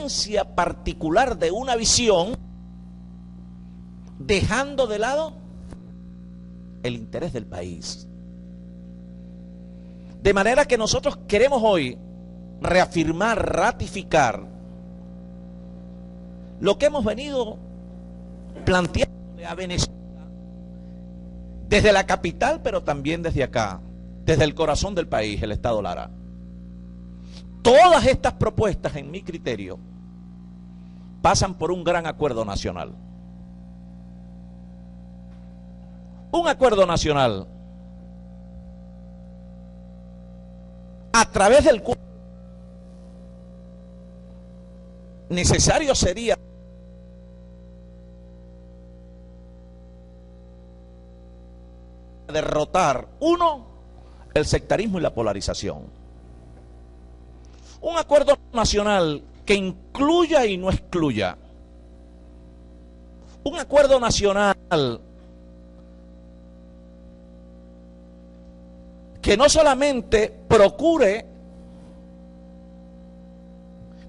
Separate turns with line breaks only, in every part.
esencia particular de una visión, dejando de lado el interés del país. De manera que nosotros queremos hoy reafirmar, ratificar lo que hemos venido planteando a Venezuela desde la capital, pero también desde acá, desde el corazón del país, el Estado Lara. Todas estas propuestas, en mi criterio, pasan por un gran acuerdo nacional. Un acuerdo nacional a través del cual necesario sería derrotar, uno, el sectarismo y la polarización. Un acuerdo nacional que incluya y no excluya. Un acuerdo nacional que no solamente procure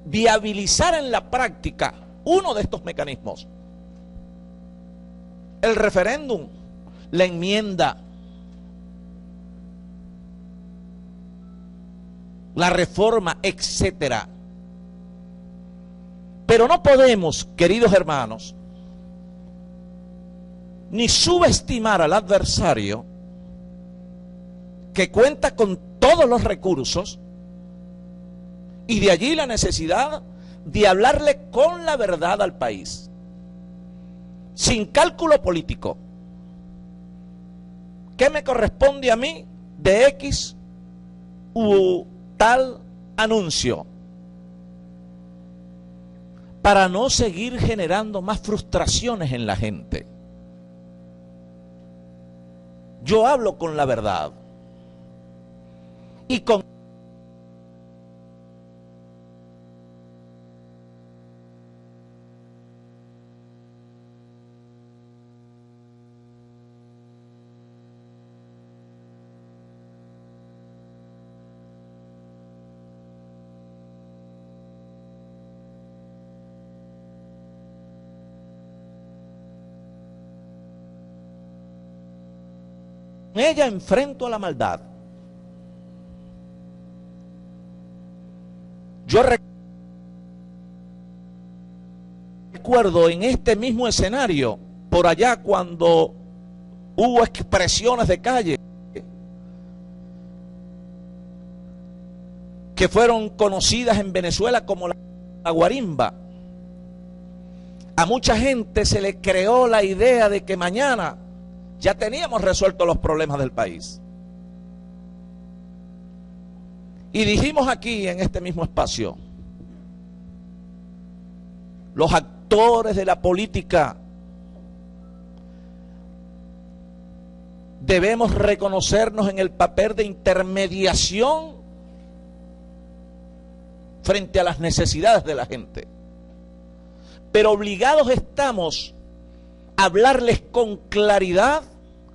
viabilizar en la práctica uno de estos mecanismos, el referéndum, la enmienda, la reforma, etcétera. Pero no podemos, queridos hermanos, ni subestimar al adversario que cuenta con todos los recursos, y de allí la necesidad de hablarle con la verdad al país, sin cálculo político. ¿Qué me corresponde a mí de X u tal anuncio? Para no seguir generando más frustraciones en la gente. Yo hablo con la verdad. Y con ella enfrento a la maldad. Yo recuerdo en este mismo escenario, por allá cuando hubo expresiones de calle que fueron conocidas en Venezuela como la guarimba. A mucha gente se le creó la idea de que mañana ya teníamos resueltos los problemas del país. Y dijimos aquí en este mismo espacio, los actores de la política debemos reconocernos en el papel de intermediación frente a las necesidades de la gente. Pero obligados estamos a hablarles con claridad,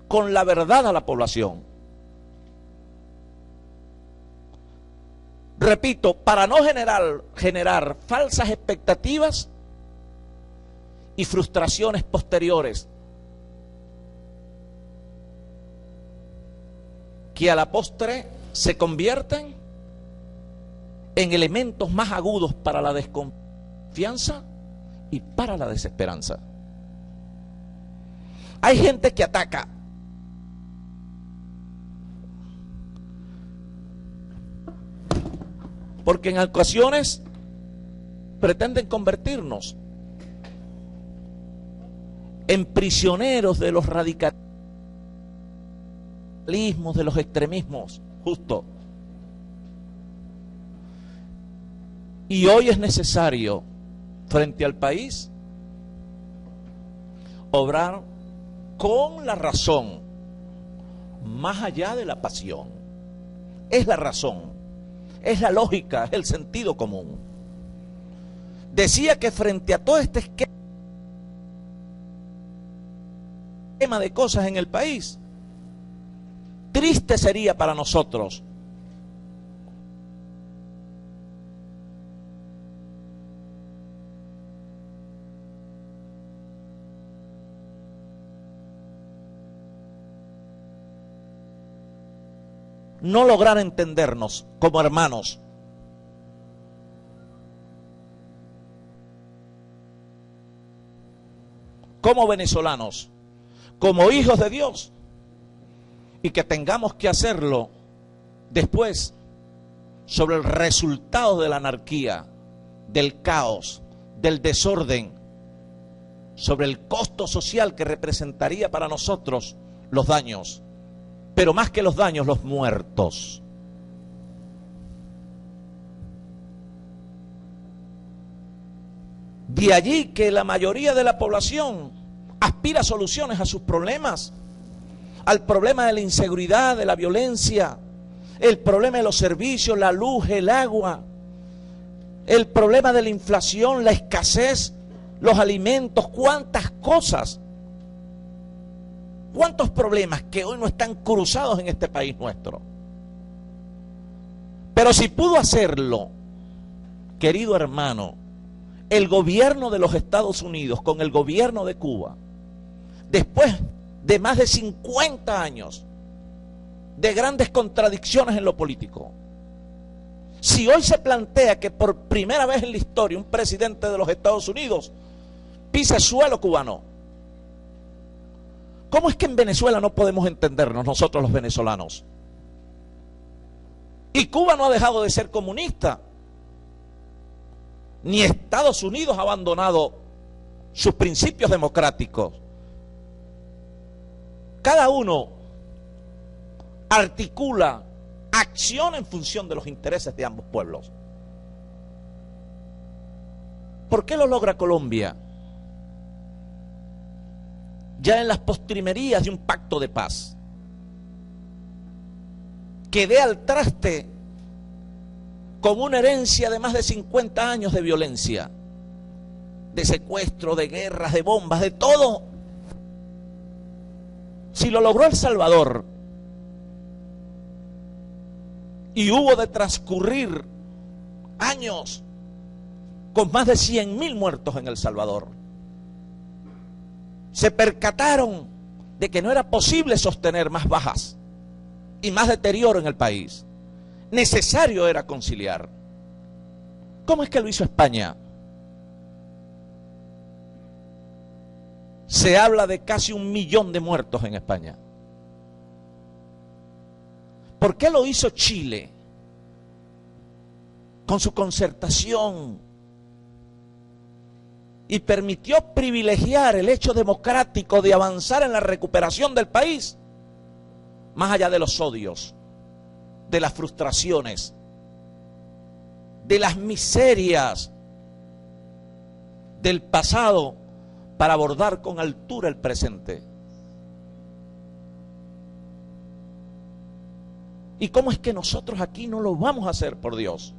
con la verdad a la población. Repito, para no generar falsas expectativas y frustraciones posteriores que a la postre se convierten en elementos más agudos para la desconfianza y para la desesperanza. Hay gente que ataca. Porque en ocasiones pretenden convertirnos en prisioneros de los radicalismos, de los extremismos, justo. Y hoy es necesario, frente al país, obrar con la razón, más allá de la pasión. Es la razón. Es la lógica, es el sentido común. Decía que frente a todo este esquema de cosas en el país, triste sería para nosotros no lograr entendernos como hermanos. Como venezolanos, como hijos de Dios, y que tengamos que hacerlo después sobre el resultado de la anarquía, del caos, del desorden, sobre el costo social que representaría para nosotros los daños, pero más que los daños, los muertos. De allí que la mayoría de la población aspira a soluciones a sus problemas, al problema de la inseguridad, de la violencia, el problema de los servicios, la luz, el agua, el problema de la inflación, la escasez, los alimentos, cuántas cosas, cuántos problemas que hoy no están cruzados en este país nuestro. Pero si pudo hacerlo, querido hermano, el gobierno de los Estados Unidos con el gobierno de Cuba, después de más de 50 años de grandes contradicciones en lo político, si hoy se plantea que por primera vez en la historia un presidente de los Estados Unidos pisa suelo cubano, ¿cómo es que en Venezuela no podemos entendernos nosotros los venezolanos? Y Cuba no ha dejado de ser comunista, ni Estados Unidos ha abandonado sus principios democráticos. Cada uno articula, acciona en función de los intereses de ambos pueblos. ¿Por qué lo logra Colombia? Ya en las postrimerías de un pacto de paz, que dé al traste con una herencia de más de 50 años de violencia, de secuestro, de guerras, de bombas, de todo. Si lo logró El Salvador y hubo de transcurrir años con más de 100.000 muertos en El Salvador, se percataron de que no era posible sostener más bajas y más deterioro en el país. Necesario era conciliar. ¿Cómo es que lo hizo España? Se habla de casi 1 millón de muertos en España. ¿Por qué lo hizo Chile? Con su concertación, y permitió privilegiar el hecho democrático de avanzar en la recuperación del país, más allá de los odios, de las frustraciones, de las miserias del pasado, para abordar con altura el presente. ¿Y cómo es que nosotros aquí no lo vamos a hacer, por Dios?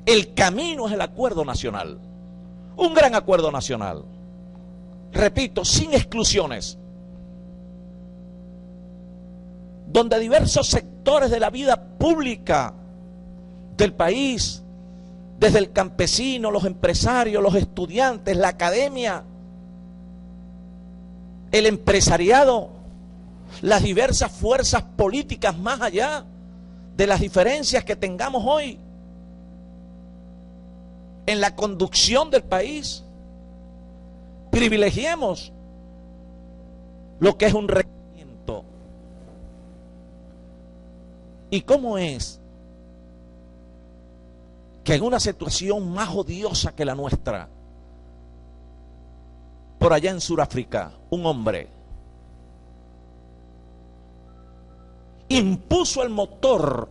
El camino es el acuerdo nacional, un gran acuerdo nacional, repito, sin exclusiones, donde diversos sectores de la vida pública del país, desde el campesino, los empresarios, los estudiantes, la academia, el empresariado, las diversas fuerzas políticas, más allá de las diferencias que tengamos hoy en la conducción del país, privilegiemos lo que es un requerimiento. ¿Y cómo es que en una situación más odiosa que la nuestra, por allá en Sudáfrica, un hombre impuso el motor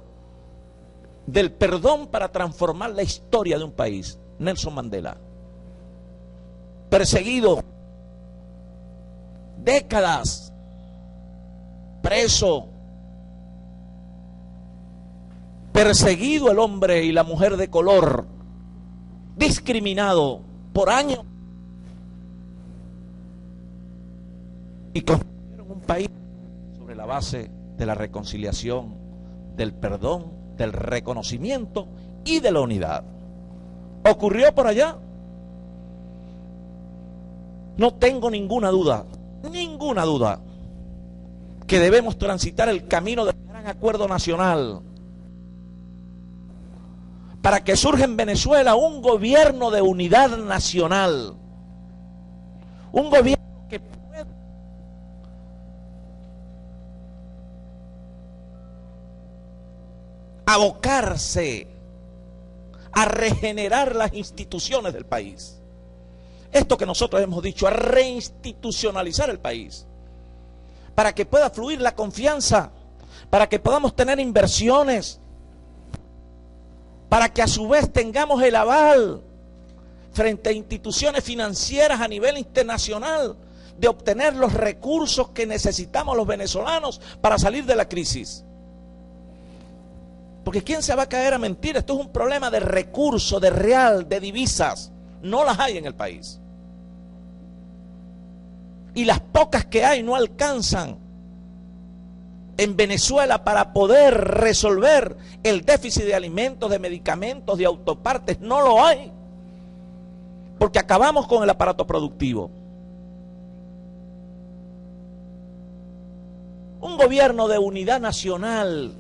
del perdón para transformar la historia de un país? Nelson Mandela, perseguido décadas, preso, perseguido el hombre y la mujer de color, discriminado por años, y construyeron un país sobre la base de la reconciliación, del perdón, del reconocimiento y de la unidad. ¿Ocurrió por allá? No tengo ninguna duda ninguna duda que debemos transitar el camino del gran acuerdo nacional para que surja en Venezuela un gobierno de unidad nacional, un gobierno que pueda abocarse a regenerar las instituciones del país. Esto que nosotros hemos dicho, a reinstitucionalizar el país, para que pueda fluir la confianza, para que podamos tener inversiones, para que a su vez tengamos el aval frente a instituciones financieras a nivel internacional de obtener los recursos que necesitamos los venezolanos para salir de la crisis. Porque ¿quién se va a caer a mentir? Esto es un problema de recursos, de real, de divisas. No las hay en el país. Y las pocas que hay no alcanzan en Venezuela para poder resolver el déficit de alimentos, de medicamentos, de autopartes. No lo hay. Porque acabamos con el aparato productivo. Un gobierno de unidad nacional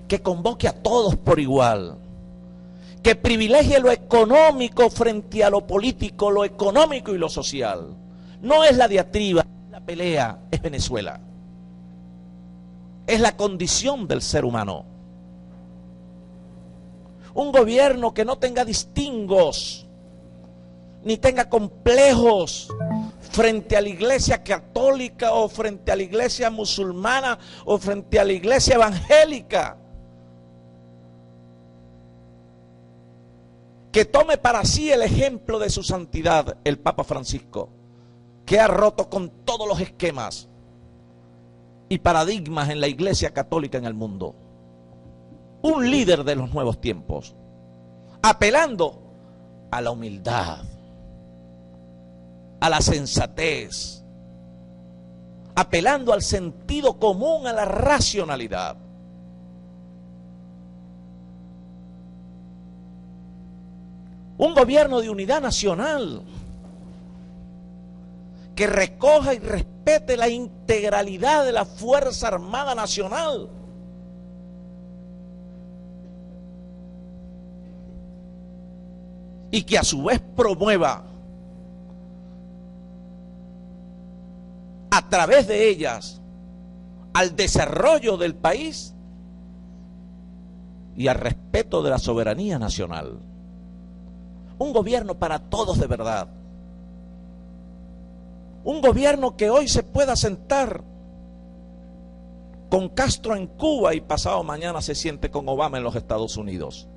que convoque a todos por igual, que privilegie lo económico frente a lo político, lo económico y lo social. No es la diatriba, la pelea, es Venezuela. Es la condición del ser humano. Un gobierno que no tenga distingos, ni tenga complejos frente a la iglesia católica o frente a la iglesia musulmana o frente a la iglesia evangélica. Que tome para sí el ejemplo de su santidad, el Papa Francisco, que ha roto con todos los esquemas y paradigmas en la iglesia católica en el mundo. Un líder de los nuevos tiempos, apelando a la humildad, a la sensatez, apelando al sentido común, a la racionalidad. Un gobierno de unidad nacional que recoja y respete la integralidad de la Fuerza Armada Nacional. Y que a su vez promueva a través de ellas al desarrollo del país y al respeto de la soberanía nacional. Un gobierno para todos de verdad. Un gobierno que hoy se pueda sentar con Castro en Cuba y pasado mañana se siente con Obama en los Estados Unidos.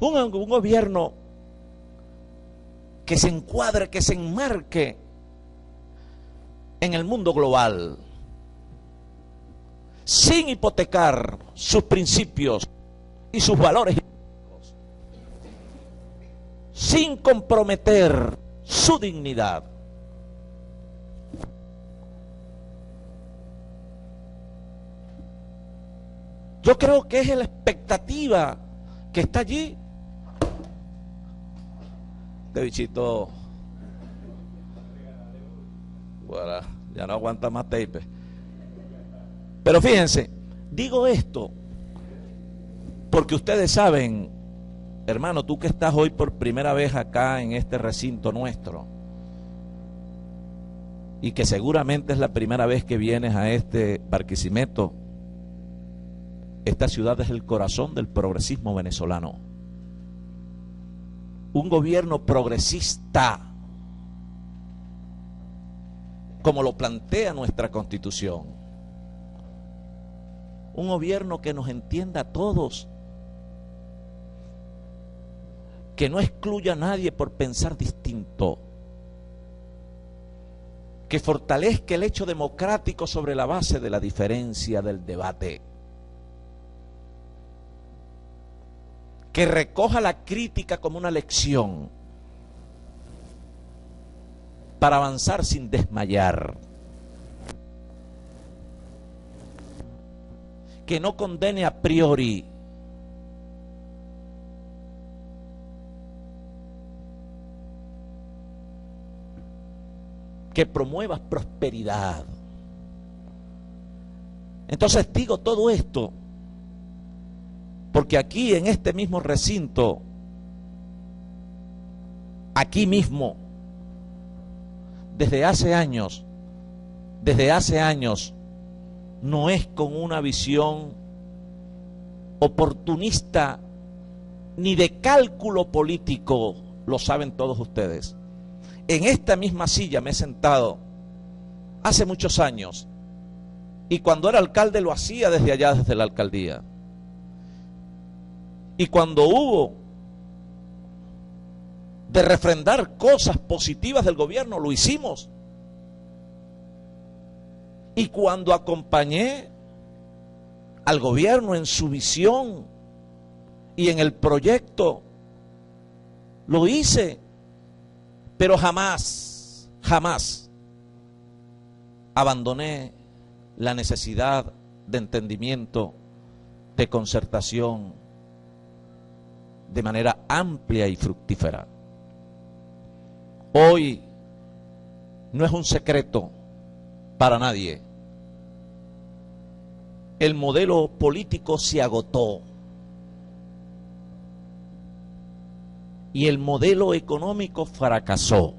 Un gobierno que se encuadre, que se enmarque en el mundo global, sin hipotecar sus principios y sus valores, sin comprometer su dignidad. Yo creo que es la expectativa que está allí. Este bichito, bueno, ya no aguanta más tape. Pero fíjense, digo esto porque ustedes saben, hermano, tú que estás hoy por primera vez acá en este recinto nuestro y que seguramente es la primera vez que vienes a este Barquisimeto, esta ciudad es el corazón del progresismo venezolano. Un gobierno progresista, como lo plantea nuestra Constitución. Un gobierno que nos entienda a todos, que no excluya a nadie por pensar distinto, que fortalezca el hecho democrático sobre la base de la diferencia, del debate, que recoja la crítica como una lección para avanzar sin desmayar, que no condene a priori, que promueva prosperidad. Entonces digo todo esto porque aquí en este mismo recinto, aquí mismo, desde hace años, no es con una visión oportunista ni de cálculo político, lo saben todos ustedes. En esta misma silla me he sentado hace muchos años y cuando era alcalde lo hacía desde allá, desde la alcaldía. Y cuando hubo de refrendar cosas positivas del gobierno, lo hicimos. Y cuando acompañé al gobierno en su visión y en el proyecto, lo hice. Pero jamás abandoné la necesidad de entendimiento, de concertación, de manera amplia y fructífera. Hoy no es un secreto para nadie. El modelo político se agotó. Y el modelo económico fracasó.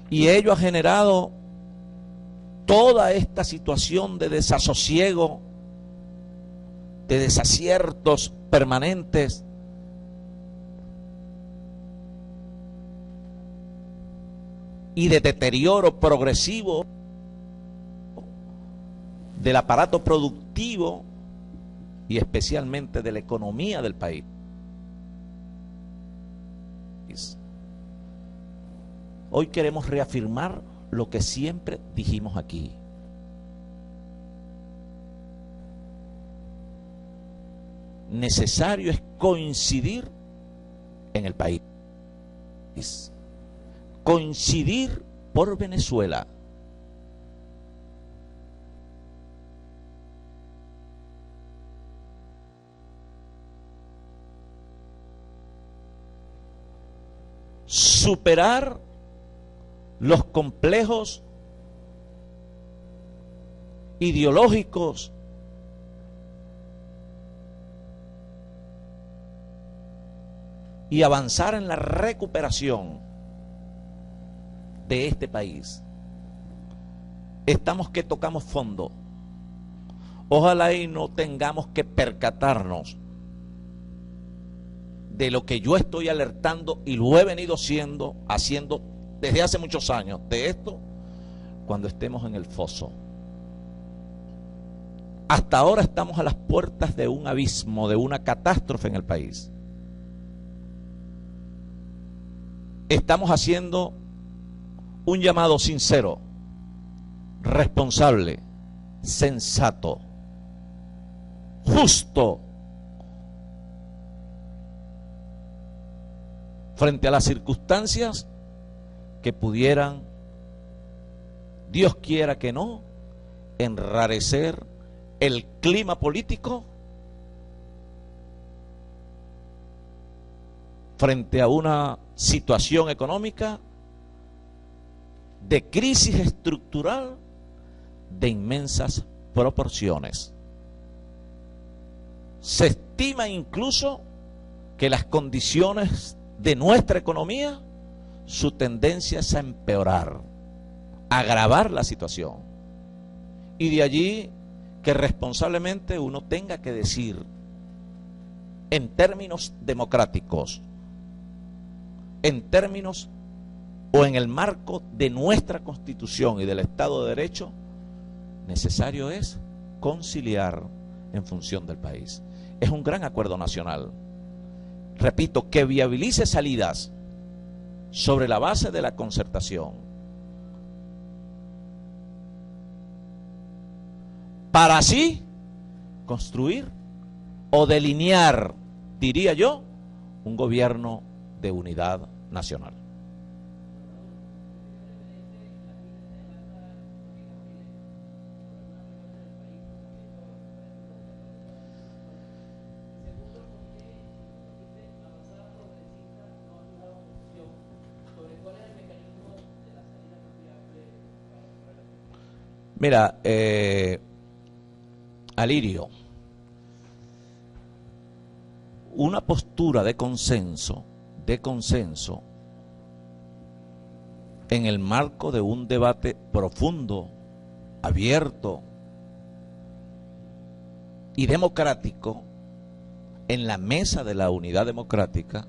Y ello ha generado toda esta situación de desasosiego, de desaciertos permanentes, y de deterioro progresivo del aparato productivo y especialmente de la economía del país. Hoy queremos reafirmar lo que siempre dijimos aquí. Necesario es coincidir en el país. Coincidir por Venezuela. Superar los complejos ideológicos y avanzar en la recuperación de este país. Estamos que tocamos fondo. Ojalá y no tengamos que percatarnos de lo que yo estoy alertando y lo he venido haciendo desde hace muchos años, de esto, cuando estemos en el foso. Hasta ahora estamos a las puertas de un abismo, de una catástrofe en el país. Estamos haciendo un llamado sincero, responsable, sensato, justo, frente a las circunstancias que pudieran, Dios quiera que no, enrarecer el clima político frente a una situación económica de crisis estructural de inmensas proporciones. Se estima incluso que las condiciones de nuestra economía, su tendencia es a empeorar, a agravar la situación. Y de allí que responsablemente uno tenga que decir, en términos democráticos, en términos o en el marco de nuestra Constitución y del Estado de Derecho, necesario es conciliar en función del país. Es un gran acuerdo nacional, repito, que viabilice salidas sobre la base de la concertación, para así construir o delinear, diría yo, un gobierno de unidad nacional. Mira, Alirio, una postura de consenso en el marco de un debate profundo, abierto y democrático en la mesa de la unidad democrática,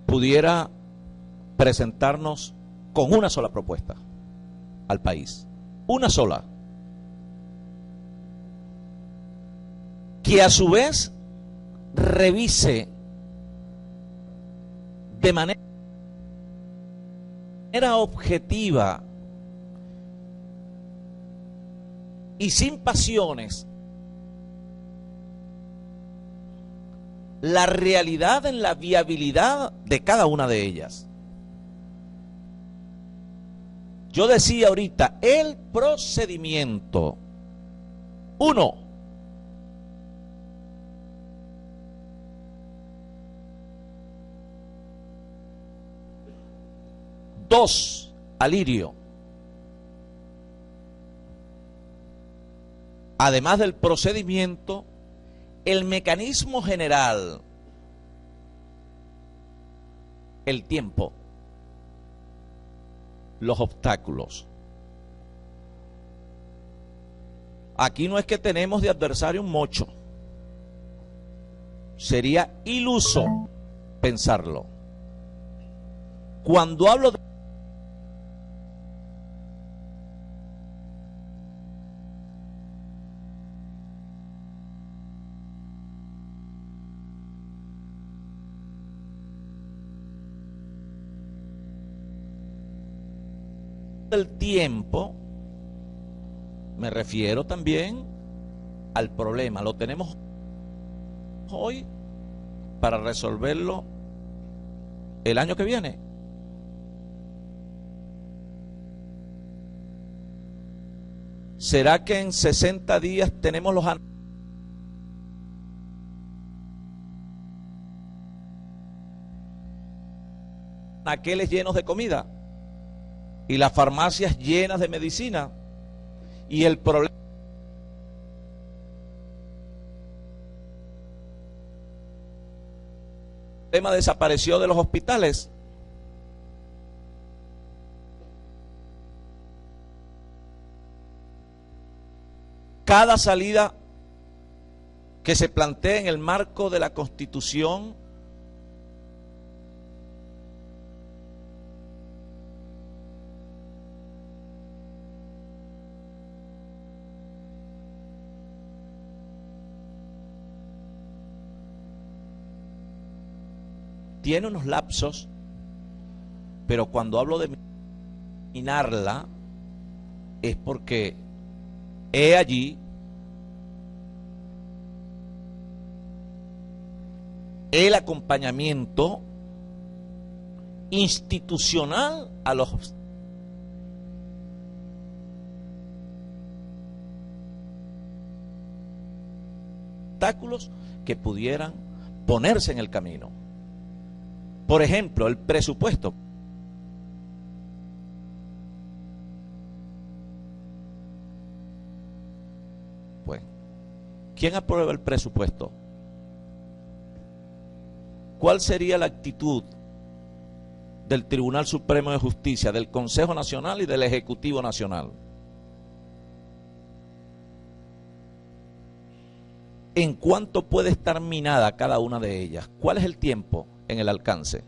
pudiera presentarnos con una sola propuesta al país, una sola, que a su vez revise de manera objetiva y sin pasiones la realidad en la viabilidad de cada una de ellas. Yo decía ahorita, el procedimiento. 1. Dos, Alirio. Además del procedimiento, el mecanismo general, el tiempo, los obstáculos. Aquí no es que tenemos de adversario un mocho. Sería iluso pensarlo. Cuando hablo del tiempo, me refiero también al problema. Lo tenemos hoy para resolverlo el año que viene. ¿Será que en 60 días tenemos los anaqueles llenos de comida y las farmacias llenas de medicina y el problema desapareció de los hospitales? Cada salida que se plantea en el marco de la Constitución tiene unos lapsos, pero cuando hablo de minarla es porque he allí el acompañamiento institucional a los obstáculos que pudieran ponerse en el camino. Por ejemplo, el presupuesto. Pues, ¿quién aprueba el presupuesto? ¿Cuál sería la actitud del Tribunal Supremo de Justicia, del Consejo Nacional y del Ejecutivo Nacional? ¿En cuánto puede estar minada cada una de ellas? ¿Cuál es el tiempo en el alcance?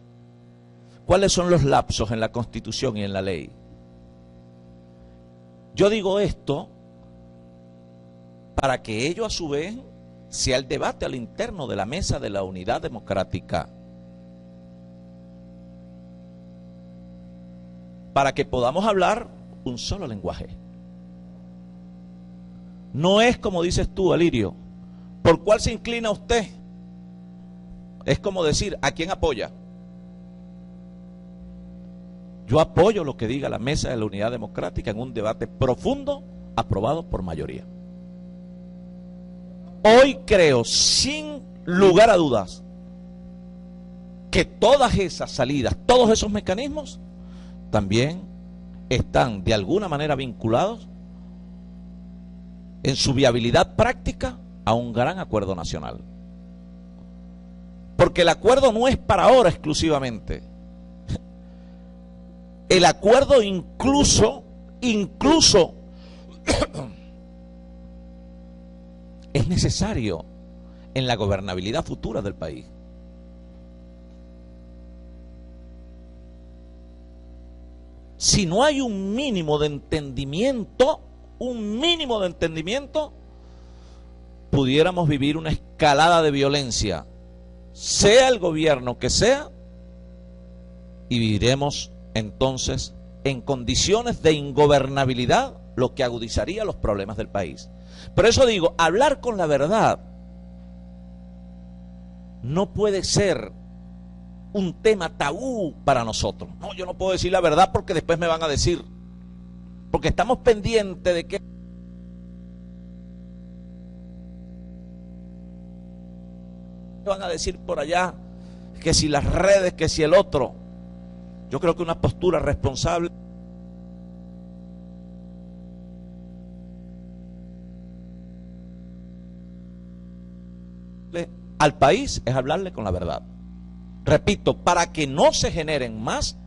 ¿Cuáles son los lapsos en la Constitución y en la ley? Yo digo esto para que ello a su vez sea el debate al interno de la mesa de la unidad democrática, para que podamos hablar un solo lenguaje. No es como dices tú, Alirio, ¿por cuál se inclina usted? Es como decir, ¿a quién apoya? Yo apoyo lo que diga la mesa de la unidad democrática en un debate profundo, aprobado por mayoría. Hoy creo, sin lugar a dudas, que todas esas salidas, todos esos mecanismos, también están de alguna manera vinculados en su viabilidad práctica a un gran acuerdo nacional. Porque el acuerdo no es para ahora exclusivamente. El acuerdo incluso es necesario en la gobernabilidad futura del país. Si no hay un mínimo de entendimiento, pudiéramos vivir una escalada de violencia, sea el gobierno que sea, y viviremos entonces en condiciones de ingobernabilidad, lo que agudizaría los problemas del país. Por eso digo, hablar con la verdad no puede ser un tema tabú para nosotros. No, yo no puedo decir la verdad porque después me van a decir, porque estamos pendientes de que van a decir por allá, que si las redes, que si el otro. Yo creo que una postura responsable al país es hablarle con la verdad. Repito, para que no se generen más